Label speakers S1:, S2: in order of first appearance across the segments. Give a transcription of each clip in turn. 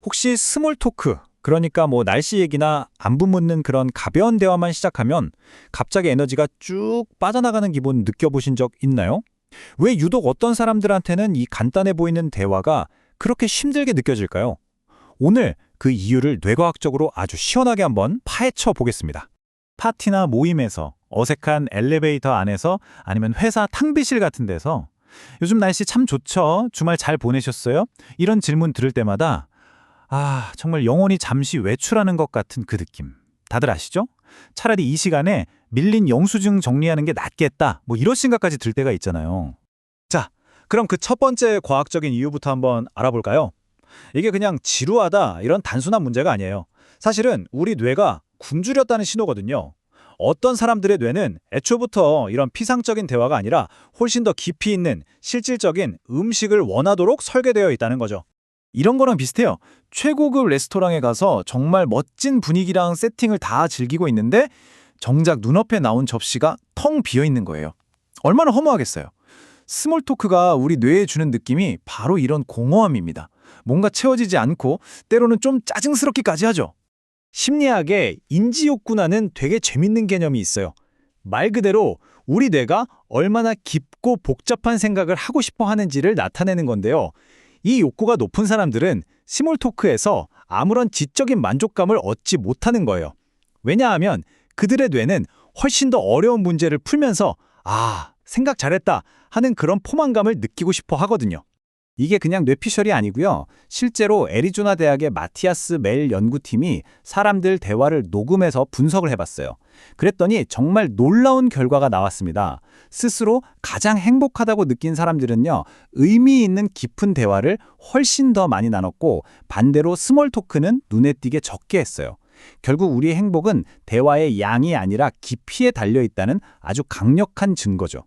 S1: 혹시 스몰 토크, 그러니까 뭐 날씨 얘기나 안부 묻는 그런 가벼운 대화만 시작하면 갑자기 에너지가 쭉 빠져나가는 기분 느껴보신 적 있나요? 왜 유독 어떤 사람들한테는 이 간단해 보이는 대화가 그렇게 힘들게 느껴질까요? 오늘 그 이유를 뇌과학적으로 아주 시원하게 한번 파헤쳐 보겠습니다. 파티나 모임에서, 어색한 엘리베이터 안에서, 아니면 회사 탕비실 같은 데서 요즘 날씨 참 좋죠? 주말 잘 보내셨어요? 이런 질문 들을 때마다 정말 영혼이 잠시 외출하는 것 같은 그 느낌. 다들 아시죠? 차라리 이 시간에 밀린 영수증 정리하는 게 낫겠다. 뭐 이런 생각까지 들 때가 있잖아요. 자, 그럼 그 첫 번째 과학적인 이유부터 한번 알아볼까요? 이게 그냥 지루하다 이런 단순한 문제가 아니에요. 사실은 우리 뇌가 굶주렸다는 신호거든요. 어떤 사람들의 뇌는 애초부터 이런 피상적인 대화가 아니라 훨씬 더 깊이 있는 실질적인 음식을 원하도록 설계되어 있다는 거죠. 이런 거랑 비슷해요. 최고급 레스토랑에 가서 정말 멋진 분위기랑 세팅을 다 즐기고 있는데 정작 눈앞에 나온 접시가 텅 비어 있는 거예요. 얼마나 허무하겠어요. 스몰 토크가 우리 뇌에 주는 느낌이 바로 이런 공허함입니다. 뭔가 채워지지 않고 때로는 좀 짜증스럽기까지 하죠. 심리학에 인지욕구나는 되게 재밌는 개념이 있어요. 말 그대로 우리 뇌가 얼마나 깊고 복잡한 생각을 하고 싶어 하는지를 나타내는 건데요. 이 욕구가 높은 사람들은 스몰 토크에서 아무런 지적인 만족감을 얻지 못하는 거예요. 왜냐하면 그들의 뇌는 훨씬 더 어려운 문제를 풀면서 생각 잘했다 하는 그런 포만감을 느끼고 싶어 하거든요. 이게 그냥 뇌피셜이 아니고요. 실제로 애리조나 대학의 마티아스 멜 연구팀이 사람들 대화를 녹음해서 분석을 해봤어요. 그랬더니 정말 놀라운 결과가 나왔습니다. 스스로 가장 행복하다고 느낀 사람들은요, 의미 있는 깊은 대화를 훨씬 더 많이 나눴고, 반대로 스몰 토크는 눈에 띄게 적게 했어요. 결국 우리의 행복은 대화의 양이 아니라 깊이에 달려있다는 아주 강력한 증거죠.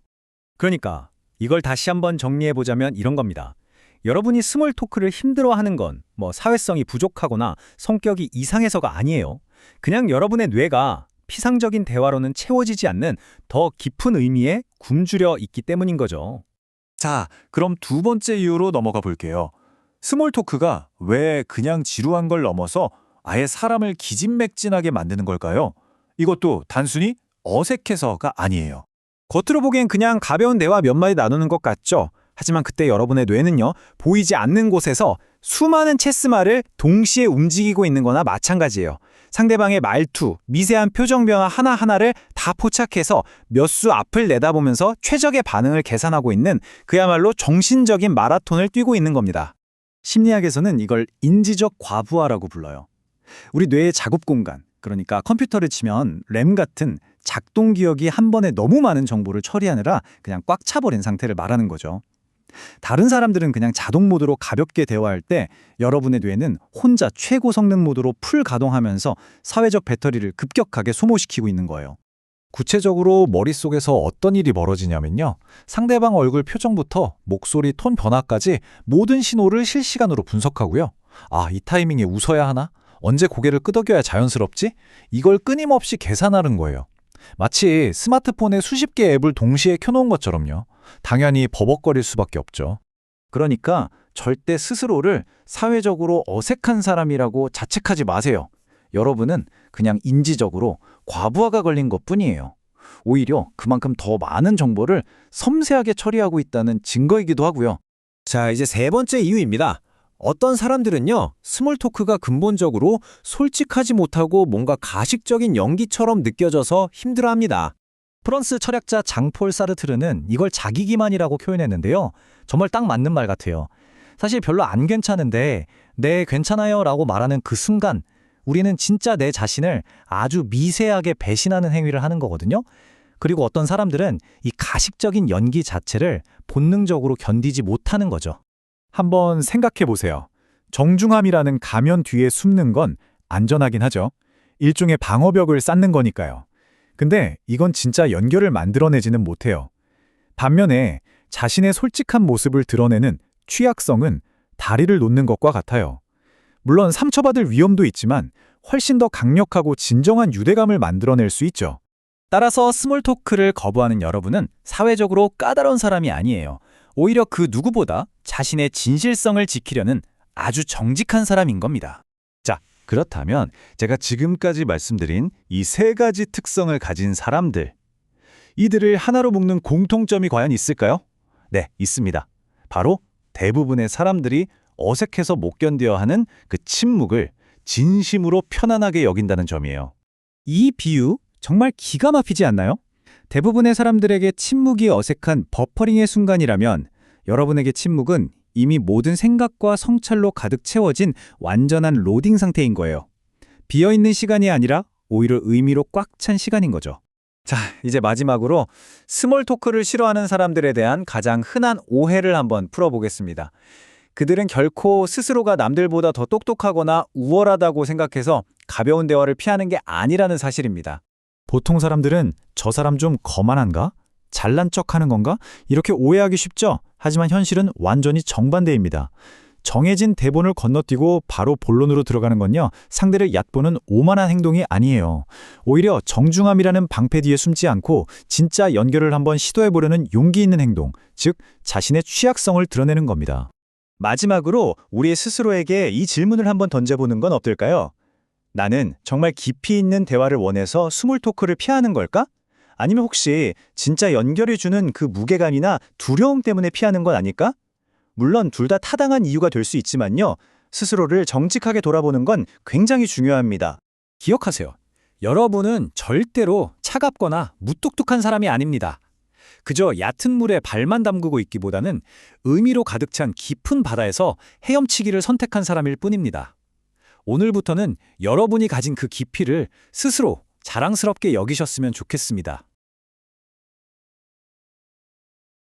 S1: 그러니까 이걸 다시 한번 정리해보자면 이런 겁니다. 여러분이 스몰 토크를 힘들어하는 건 사회성이 부족하거나 성격이 이상해서가 아니에요. 그냥 여러분의 뇌가 피상적인 대화로는 채워지지 않는 더 깊은 의미에 굶주려 있기 때문인 거죠. 자, 그럼 두 번째 이유로 넘어가 볼게요. 스몰 토크가 왜 그냥 지루한 걸 넘어서 아예 사람을 기진맥진하게 만드는 걸까요? 이것도 단순히 어색해서가 아니에요. 겉으로 보기엔 그냥 가벼운 대화 몇 마디 나누는 것 같죠? 하지만 그때 여러분의 뇌는요, 보이지 않는 곳에서 수많은 체스말을 동시에 움직이고 있는 거나 마찬가지예요. 상대방의 말투, 미세한 표정 변화 하나하나를 다 포착해서 몇 수 앞을 내다보면서 최적의 반응을 계산하고 있는 그야말로 정신적인 마라톤을 뛰고 있는 겁니다. 심리학에서는 이걸 인지적 과부하라고 불러요. 우리 뇌의 작업 공간, 그러니까 컴퓨터를 치면 램 같은 작동 기억이 한 번에 너무 많은 정보를 처리하느라 그냥 꽉 차버린 상태를 말하는 거죠. 다른 사람들은 그냥 자동 모드로 가볍게 대화할 때 여러분의 뇌는 혼자 최고 성능 모드로 풀 가동하면서 사회적 배터리를 급격하게 소모시키고 있는 거예요. 구체적으로 머릿속에서 어떤 일이 벌어지냐면요. 상대방 얼굴 표정부터 목소리 톤 변화까지 모든 신호를 실시간으로 분석하고요. 이 타이밍에 웃어야 하나? 언제 고개를 끄덕여야 자연스럽지? 이걸 끊임없이 계산하는 거예요. 마치 스마트폰에 수십 개의 앱을 동시에 켜놓은 것처럼요. 당연히 버벅거릴 수밖에 없죠. 그러니까 절대 스스로를 사회적으로 어색한 사람이라고 자책하지 마세요. 여러분은 그냥 인지적으로 과부하가 걸린 것뿐이에요. 오히려 그만큼 더 많은 정보를 섬세하게 처리하고 있다는 증거이기도 하고요. 자, 이제 세 번째 이유입니다. 어떤 사람들은요, 스몰 토크가 근본적으로 솔직하지 못하고 뭔가 가식적인 연기처럼 느껴져서 힘들어합니다. 프랑스 철학자 장폴 사르트르는 이걸 자기 기만이라고 표현했는데요. 정말 딱 맞는 말 같아요. 사실 별로 안 괜찮은데 네, 괜찮아요 라고 말하는 그 순간 우리는 진짜 내 자신을 아주 미세하게 배신하는 행위를 하는 거거든요. 그리고 어떤 사람들은 이 가식적인 연기 자체를 본능적으로 견디지 못하는 거죠. 한번 생각해 보세요. 정중함이라는 가면 뒤에 숨는 건 안전하긴 하죠. 일종의 방어벽을 쌓는 거니까요. 근데 이건 진짜 연결을 만들어내지는 못해요. 반면에 자신의 솔직한 모습을 드러내는 취약성은 다리를 놓는 것과 같아요. 물론 상처받을 위험도 있지만 훨씬 더 강력하고 진정한 유대감을 만들어낼 수 있죠. 따라서 스몰 토크를 거부하는 여러분은 사회적으로 까다로운 사람이 아니에요. 오히려 그 누구보다 자신의 진실성을 지키려는 아주 정직한 사람인 겁니다.
S2: 자, 그렇다면 제가 지금까지 말씀드린 이 세 가지 특성을 가진 사람들, 이들을 하나로 묶는 공통점이 과연 있을까요? 네, 있습니다. 바로 대부분의 사람들이 어색해서 못 견뎌야 하는 그 침묵을 진심으로 편안하게 여긴다는 점이에요.
S1: 이 비유 정말 기가 막히지 않나요? 대부분의 사람들에게 침묵이 어색한 버퍼링의 순간이라면 여러분에게 침묵은 이미 모든 생각과 성찰로 가득 채워진 완전한 로딩 상태인 거예요. 비어있는 시간이 아니라 오히려 의미로 꽉 찬 시간인 거죠. 자, 이제 마지막으로 스몰 토크를 싫어하는 사람들에 대한 가장 흔한 오해를 한번 풀어보겠습니다. 그들은 결코 스스로가 남들보다 더 똑똑하거나 우월하다고 생각해서 가벼운 대화를 피하는 게 아니라는 사실입니다. 보통 사람들은 저 사람 좀 거만한가? 잘난 척하는 건가? 이렇게 오해하기 쉽죠? 하지만 현실은 완전히 정반대입니다. 정해진 대본을 건너뛰고 바로 본론으로 들어가는 건요, 상대를 얕보는 오만한 행동이 아니에요. 오히려 정중함이라는 방패 뒤에 숨지 않고 진짜 연결을 한번 시도해보려는 용기 있는 행동, 즉 자신의 취약성을 드러내는 겁니다. 마지막으로 우리 스스로에게 이 질문을 한번 던져보는 건 어떨까요? 나는 정말 깊이 있는 대화를 원해서 스몰 토크를 피하는 걸까? 아니면 혹시 진짜 연결해주는 그 무게감이나 두려움 때문에 피하는 건 아닐까? 물론 둘 다 타당한 이유가 될 수 있지만요. 스스로를 정직하게 돌아보는 건 굉장히 중요합니다. 기억하세요. 여러분은 절대로 차갑거나 무뚝뚝한 사람이 아닙니다. 그저 얕은 물에 발만 담그고 있기보다는 의미로 가득 찬 깊은 바다에서 헤엄치기를 선택한 사람일 뿐입니다. 오늘부터는 여러분이 가진 그 깊이를 스스로 자랑스럽게 여기셨으면 좋겠습니다.